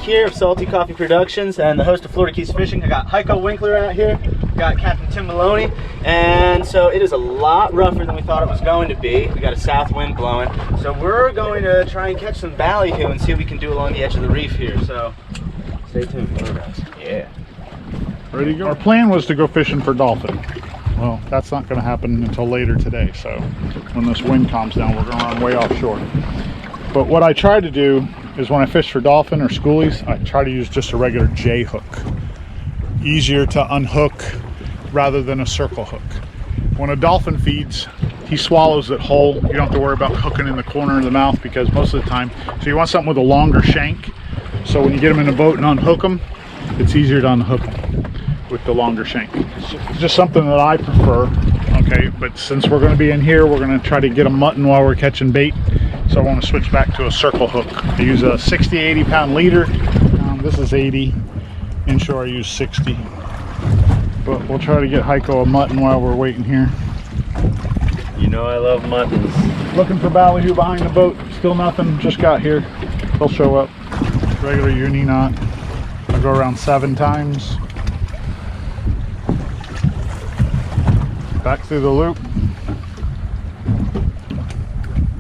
here of Salty Coffee Productions and the host of Florida Keys Fishing. I got Heiko Winkler out here, got Captain Tim Maloney, and so it is a lot rougher than we thought it was going to be. We got a south wind blowing, so we're going to try and catch some ballyhoo and see what we can do along the edge of the reef here. So stay tuned, guys. Yeah. Ready to go? Our plan was to go fishing for dolphin. Well, that's not going to happen until later today. So when this wind calms down, we're going to run way offshore. But what I try to do is when I fish for dolphin or schoolies, I try to use just a regular J hook. Easier to unhook rather than a circle hook. When a dolphin feeds, he swallows it whole. You don't have to worry about hooking in the corner of the mouth because most of the time, so you want something with a longer shank. So when you get them in a boat and unhook them, it's easier to unhook them with the longer shank. It's just something that I prefer, okay? But since we're gonna be in here, we're gonna try to get a mutton while we're catching bait. So I want to switch back to a circle hook. I use a 60, 80 pound leader. This is 80. Inshore I use 60. But we'll try to get Heiko a mutton while we're waiting here. You know I love muttons. Looking for ballyhoo behind the boat. Still nothing, just got here. They'll show up. Regular uni knot. I go around 7 times. Back through the loop.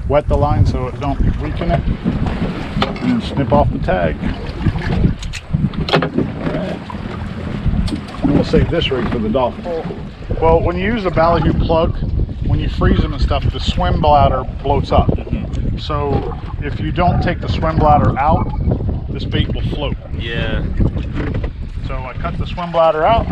Wet the line so it don't weaken it, and then snip off the tag. Alright. And we'll save this rig for the dolphin. Well, when you use a ballyhoo plug, when you freeze them and stuff, the swim bladder bloats up. So if you don't take the swim bladder out, this bait will float. Yeah. So I cut the swim bladder out.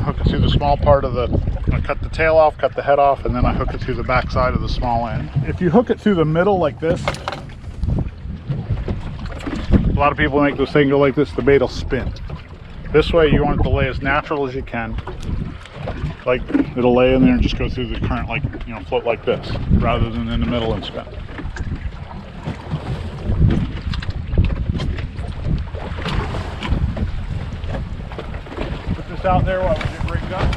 Hook it through the small part of the, I cut the tail off, cut the head off, and then I hook it through the back side of the small end. If you hook it through the middle like this, a lot of people make this thing go like this, the bait will spin. This way you want it to lay as natural as you can. Like it'll lay in there and just go through the current, like, you know, float like this, rather than in the middle and spin. Out there while we get rigged up.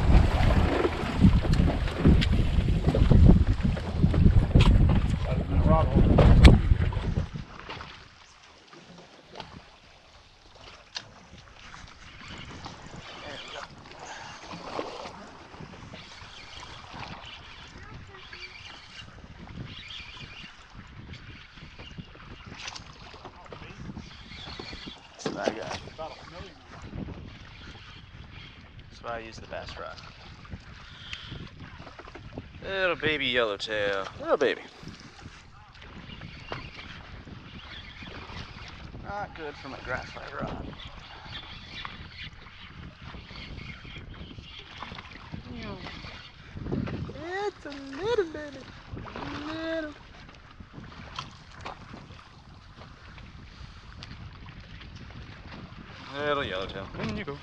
That's what I got. I use the bass rod. Little baby yellowtail. Little baby. Not good for my graphite rod. It's a little baby. Little. Little yellowtail. In you go.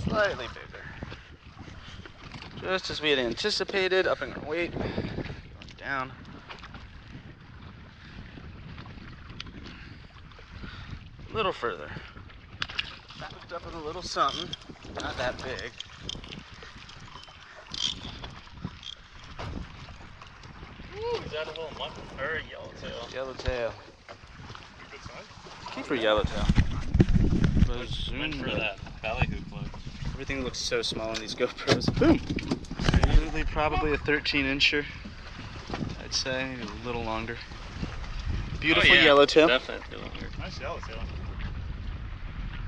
Slightly bigger. Just as we had anticipated, upping our weight, going down. A little further. Backed up with a little something, not that big. Ooh, is that a little mutton or a yellowtail? Yellowtail. Good size? Keeper yellowtail. Meant for that ballyhoo float. Everything looks so small on these GoPros. Boom! Usually probably a 13-incher, I'd say, maybe a little longer. Beautiful yellowtail. Definitely longer. Nice yellowtail.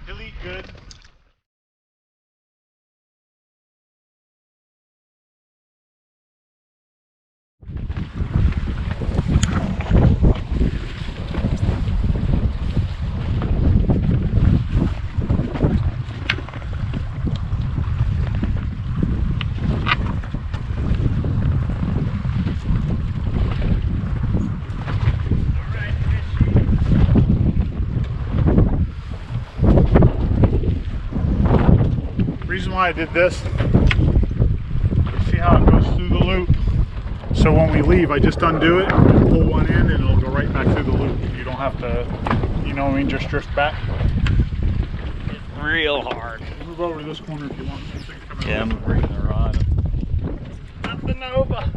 He'll eat good. why I did this. You see how it goes through the loop? So when we leave, I just undo it, pull one end, and it'll go right back through the loop. You don't have to, you know what I mean, just drift back. It's real hard. Move over to this corner if you want something coming Yeah, over. I'm bringing the rod. Nothing over.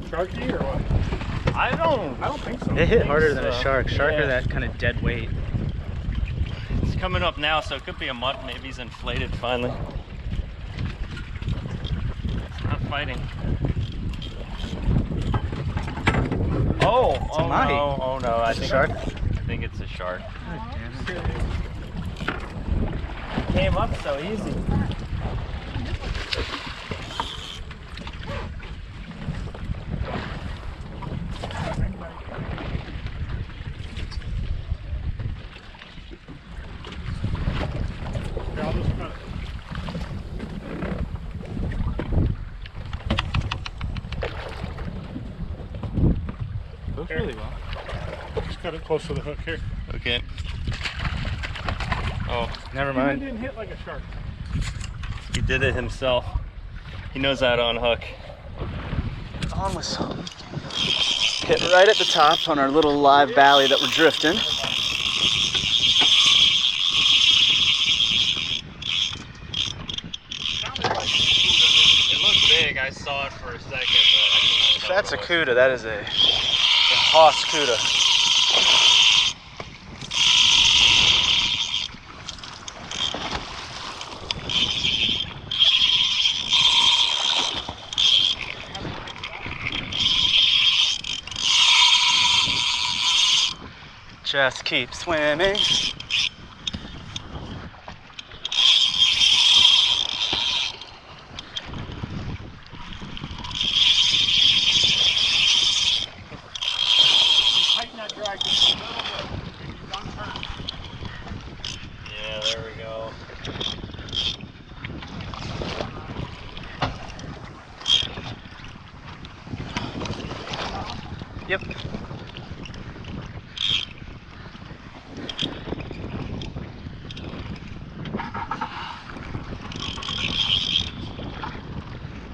Sharky or what? I don't think so. It hit harder than a so. shark. Shark Yeah. are that kind of dead weight. It's coming up now, so it could be a mutt. Maybe he's inflated finally. It's not fighting. Oh, It's a Mahi. no, oh no! I think shark? I think it's a shark. Came up so easy. Yeah, I'll just cut it. Goes really well. Just cut it close to the hook here. Okay. Oh, Never It mind. didn't hit like a shark. he did it himself. He knows how to unhook. On whistle. Hit right at the top on our little live valley that we're drifting. It looked big. I saw it for a second, but I couldn't If tell that's a what it was. cuda, that is a hoss cuda. Just keep swimming. Tighten that drag just a little bit. Maybe one turn. Yeah, there we go. Yep.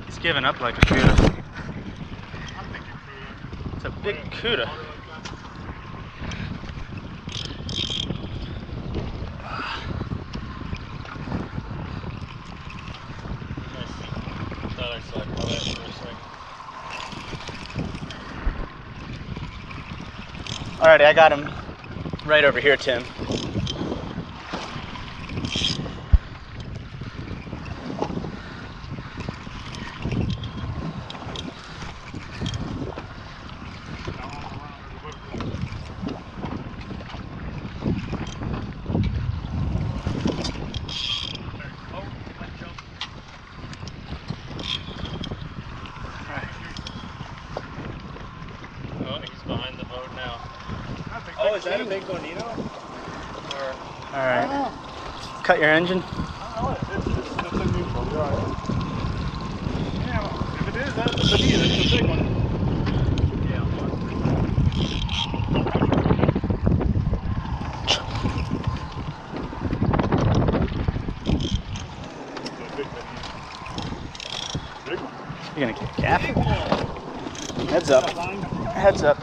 He's giving up like a cuda. I'm thinking cuda. It's a big cuda. I thought I saw it for a second. Alrighty, I got him right over here, Tim. Oh, he's behind the boat now. Oh, Is that a big bonito? Or Alright. Cut your engine. Oh, it's a neutral. You're all right. Yeah, if it is, that's a bonito. That's a big one. You're gonna get gaff. Heads up. Heads up.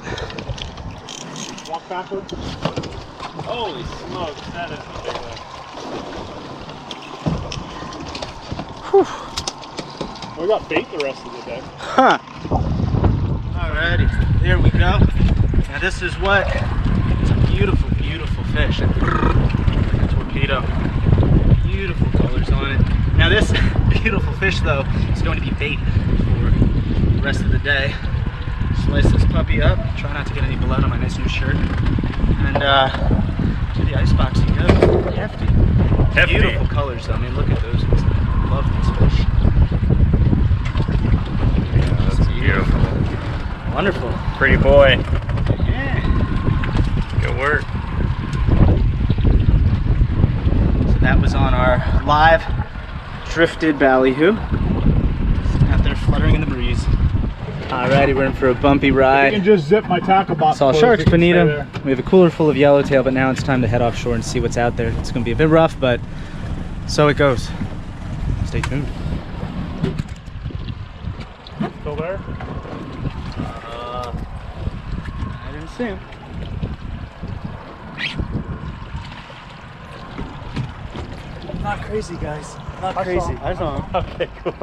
Walk backwards. holy smokes, that is a big one. We got bait the rest of the day. Huh. Alrighty, here we go. Now this is what, it's a beautiful, beautiful fish. Torpedo. Beautiful colors on it. Now this beautiful fish though is going to be bait for the rest of the day. Slice this puppy up, try not to get any blood on my nice new shirt. And to the icebox you go. Hefty. Hefty. Beautiful colors though, I mean look at those. Love these fish. Yeah, that's beautiful. Wonderful. Pretty boy. Yeah. Good work. So that was on our live drifted ballyhoo. Out there fluttering in the breeze. Alrighty, we're in for a bumpy You ride. can just zip my tackle box. It's all closed, sharks, you can stay bonito. there. We have a cooler full of yellowtail, but now it's time to head offshore and see what's out there. It's gonna be a bit rough, but so it goes. Stay tuned. Still there? I didn't see him. Not crazy, guys. Not crazy. I saw him. Okay, cool.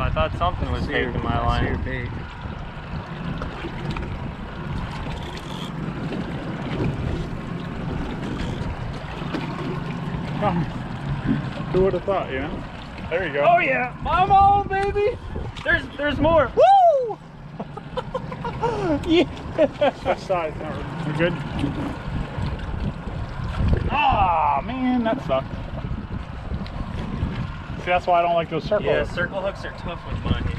I thought something was taking my line. Bait. Who would have thought, you know? There you go. Oh yeah, I'm on, baby. There's more. Woo! Yeah. Switch sides. We're good. Ah, man, that sucked. See, that's why I don't like those circle Yeah, hooks. circle hooks are tough with Mahi.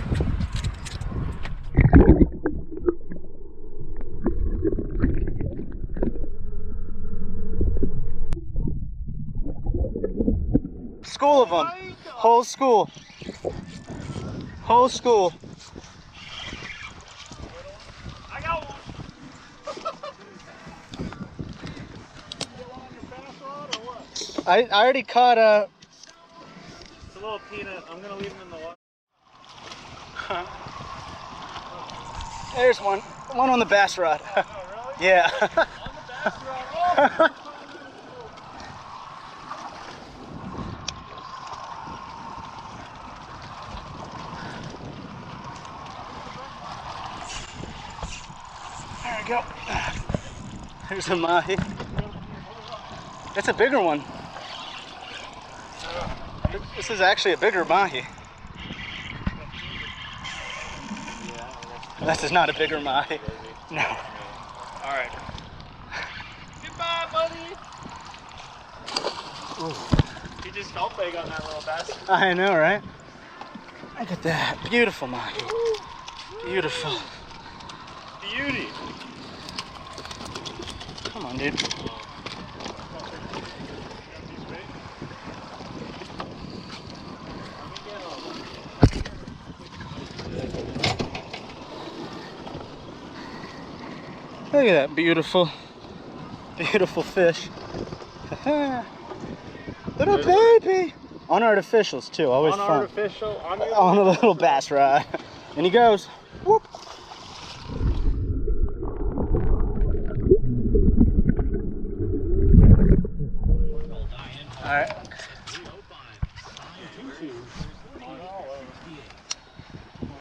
School of them. Whole school. Whole school. I got one. I already caught a. It's a little peanut. I'm gonna leave him in the water. There's one. One on the bass rod. Oh, really? Yeah. On the bass rod. Oh. There we go. There's a mahi. It's a bigger one. This is actually a bigger mahi. This is not a bigger mahi. No. All right. Goodbye, buddy. Ooh. He just felt big on that little bass. I know, right? Look at that. Beautiful mahi. Beautiful. Beauty. Come on, dude. Look at that beautiful, beautiful fish. Little baby. On artificials too, always fun. Unartificial. On a little bass rod. And he goes, whoop. All right.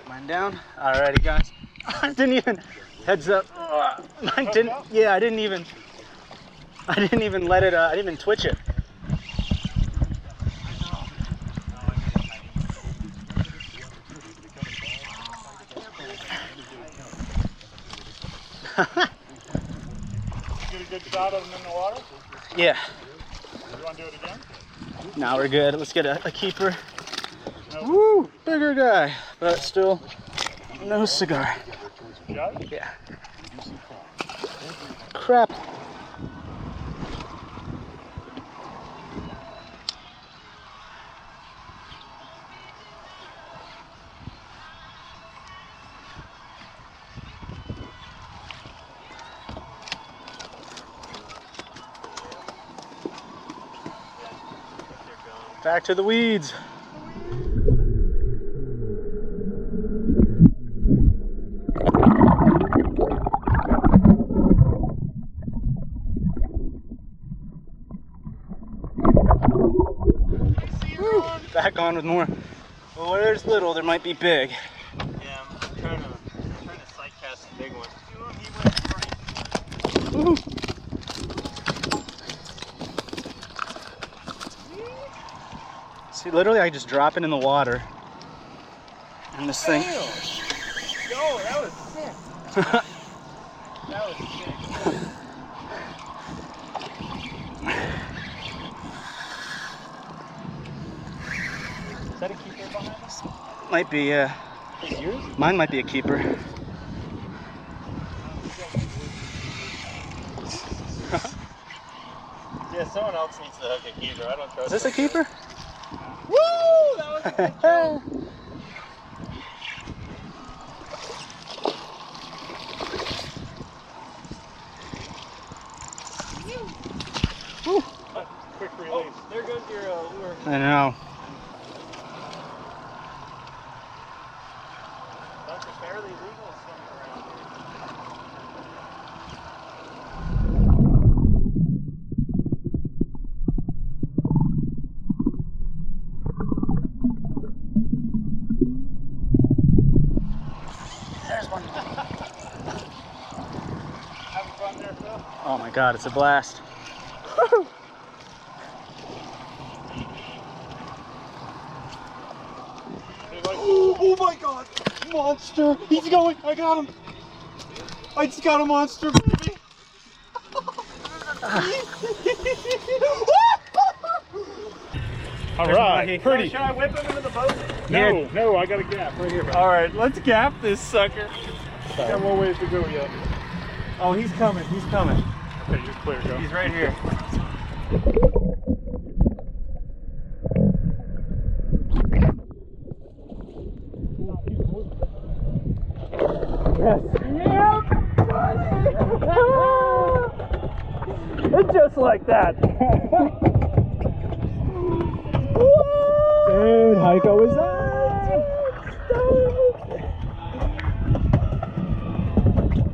Mine down. Alrighty, guys. I didn't even, heads up. Mine didn't, yeah, I didn't even let it, I didn't even twitch it. Get a good shot of them in the water? Yeah. You want to do it again? Now we're good. Let's get a keeper. Woo! Bigger guy, but still no cigar. Got it? Yeah. Crap. Back to the weeds. Woo, back on with more. Well, where there's little, there might be big. Yeah, I'm trying to sight cast a big one. He went right. Woo. See, literally, I just drop it in the water, and this thing. Yo, that was sick. That was sick. Is that a keeper behind us? Might be, yeah. Is yours? Mine might be a keeper. Yeah, someone else needs to hook a keeper. I don't trust Is this a keeper? Woo! That was a good jump. I know. Oh my God, it's a blast. Oh my God, monster! He's going, I got him! I just got a monster, baby! All right, pretty. Should I whip him into the boat? No, I got a gap right here. All right, let's gap this sucker. Got more ways to go yet. Oh, he's coming, he's coming. Okay, you're clear, go. He's right here. It's just like that. Dude, Heiko is on.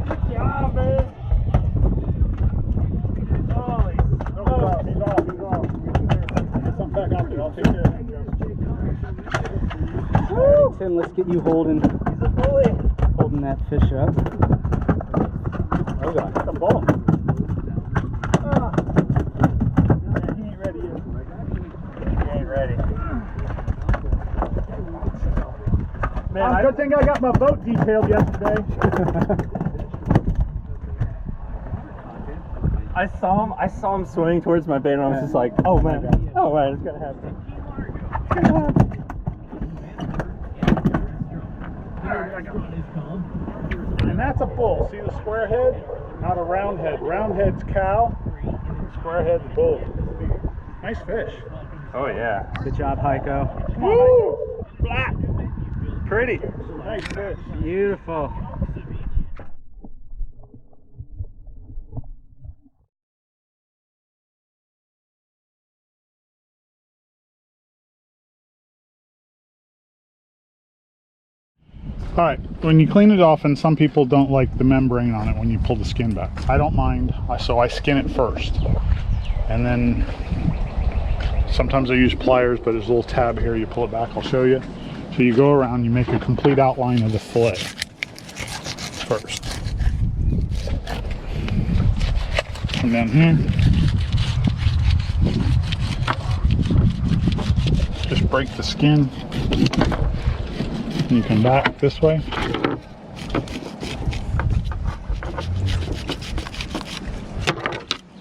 Good job, man. Holy. No, he's off. Get something back out there. I'll take care of him, Joe. All right, Tim, let's get you holding that fish up. Oh God, Get the ball. He ain't ready yet. He ain't ready. Man, Good thing I got my boat detailed yesterday. I saw him swimming towards my bait, and I was just like, oh man, it's gonna happen. And that's a bull. See the square head? Not a round head. Round head's cow, square head's bull. Nice fish. Oh yeah. good job, Heiko. Woo! Flat. Pretty. Nice fish. Beautiful. All right, when you clean it off, and some people don't like the membrane on it when you pull the skin back. I don't mind, so I skin it first. And then sometimes I use pliers, but there's a little tab here, you pull it back, I'll show you. So you go around, you make a complete outline of the fillet first. Come down here. Just break the skin. And you come back this way.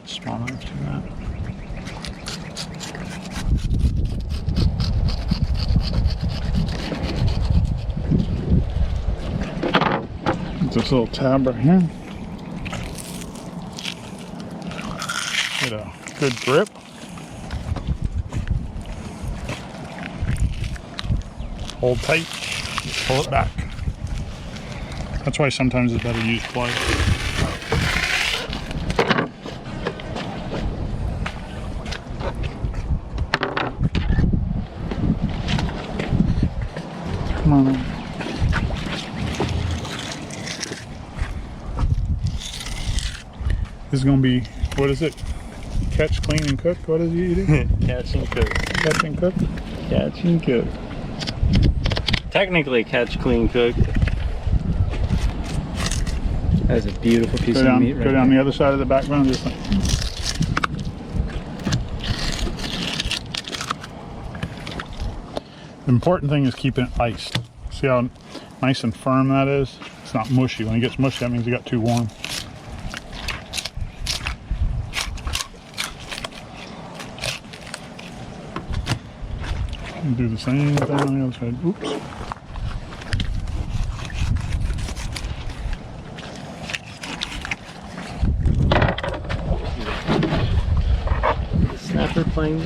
Small knife to that. This little tab right here. Get a good grip. Hold tight. Pull it back. That's why sometimes it's better to use pliers. Come on. This is going to be, what is it? Catch, clean, and cook? What is he eating? Catch and cook. Catch and cook? Catch and cook. Technically catch, clean, cook. That is a beautiful piece Go of meat right down there. the other side of the backbone. Just like, the important thing is keeping it iced. See how nice and firm that is? It's not mushy. When it gets mushy, that means it got too warm. And do the same thing on the other side. Oops. Snapper playing.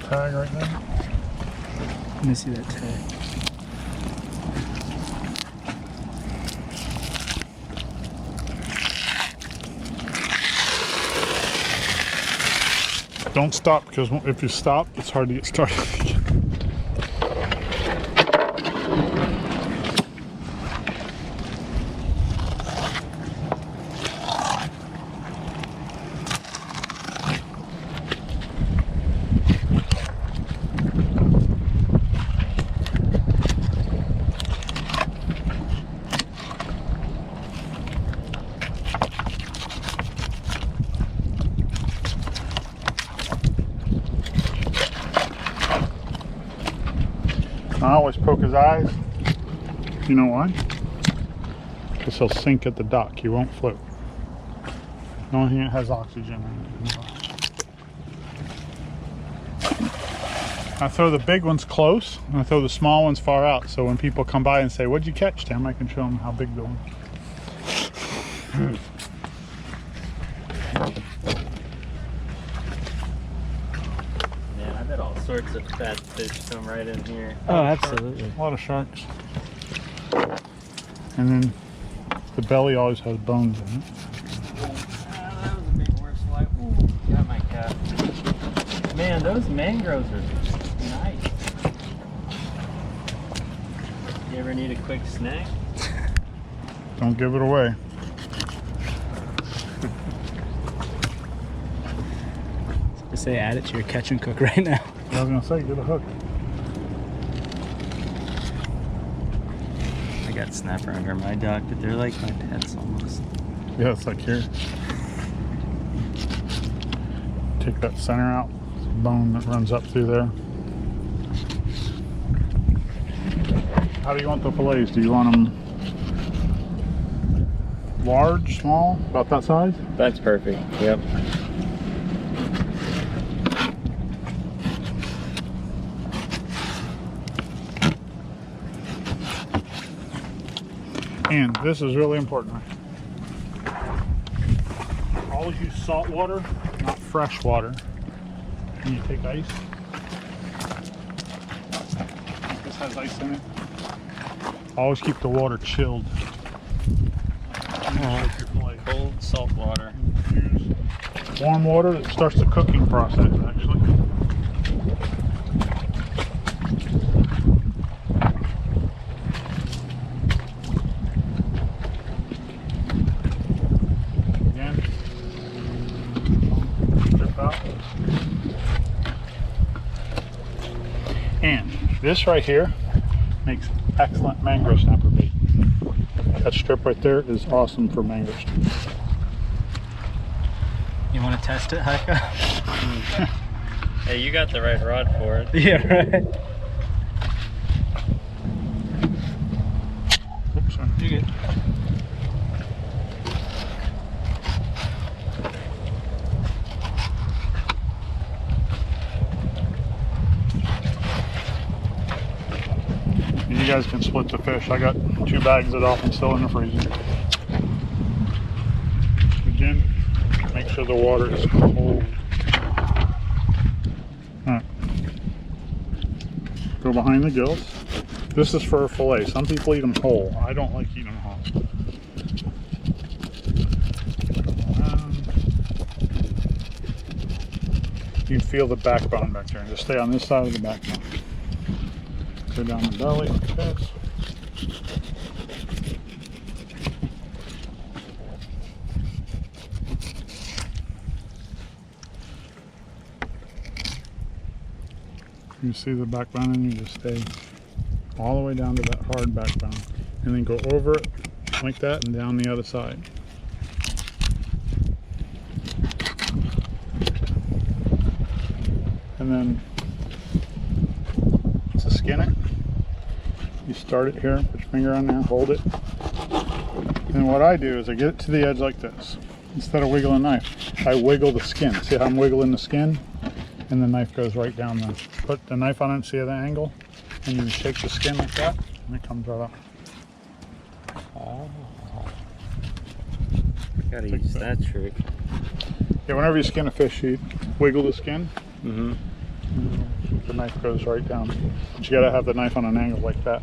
tag right there. Let me see that tag. Don't stop, because if you stop, it's hard to get started again. I always poke his eyes. You know why? Because he'll sink at the dock. He won't float. The only thing that has oxygen in it. I throw the big ones close, and I throw the small ones far out. So when people come by and say, "What'd you catch, Tim?" I can show them how big the one. Man, I bet all sorts of fat fish come right in here. Oh, absolutely. A lot of sharks. And then the belly always has bones in it. That was a big horsefly. Ooh, got my cap. Man, those mangroves are nice. You ever need a quick snack? Don't give it away. I say add it to your catch and cook right now. I was gonna say, get a hook. I got snapper under my dock, but they're like my pets almost. Yeah, it's like here. Take that center out. It's a bone that runs up through there. How do you want the fillets? Do you want them large, small, about that size? That's perfect. Yep. And this is really important. Always use salt water, not fresh water. When you take ice. This has ice in it. Always keep the water chilled. Cold salt water. Use warm water that starts the cooking process, actually. Again, strip out. And this right here makes excellent mangrove snapper bait. That strip right there is awesome for mangrove strips. You want to test it, Heiko? Hey, you got the right rod for it. Yeah, right. Oops, sorry. You good. You guys can split the fish. I got 2 bags of dolphin still in the freezer. Again, make sure the water is cold. Alright. Go behind the gills. This is for a fillet. Some people eat them whole. I don't like eating them whole. You can feel the backbone back there. Just stay on this side of the backbone. Go down the belly like this. You see the backbone, and you just stay all the way down to that hard backbone, and then go over it like that and down the other side. And then to skin it, you start it here, put your finger on there, hold it. And what I do is I get it to the edge like this. Instead of wiggling the knife, I wiggle the skin. See how I'm wiggling the skin? And the knife goes right down there. Put the knife on it, see the angle? And you shake the skin like that, and it comes right up. Oh. Gotta use that trick. Yeah, whenever you skin a fish, you wiggle the skin. Mm-hmm. The knife goes right down. But you gotta have the knife on an angle like that.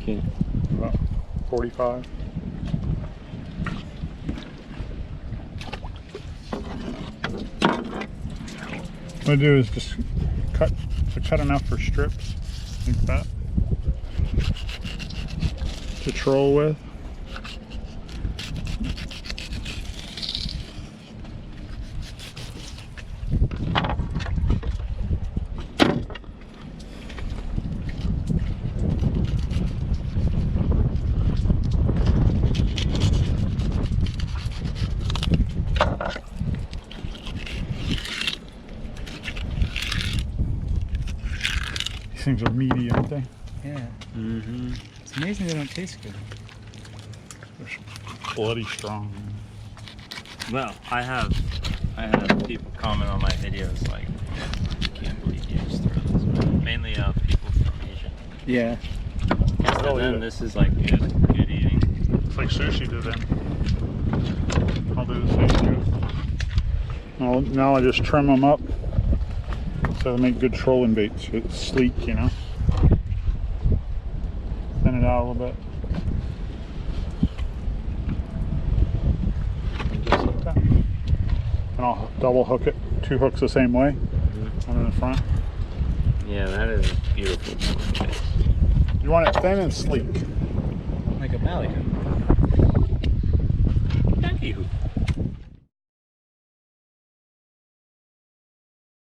Okay. About 45. What I do is just cut enough for strips like that to troll with. Things are meaty, aren't they? Yeah. Mm-hmm. It's amazing they don't taste good. They're bloody strong. Well, I have people comment on my videos like, I can't believe you just throw this. Mainly people from Asia. Yeah. And then this is like good eating. It's like sushi to them. I'll do the same too. Now I just trim them up so they make good trolling baits. It's sleek, you know. Thin it out a little bit. Just like that. And I'll double hook it. 2 hooks the same way. One in the front. Yeah, that is beautiful. You want it thin and sleek. Like a ballyhoo.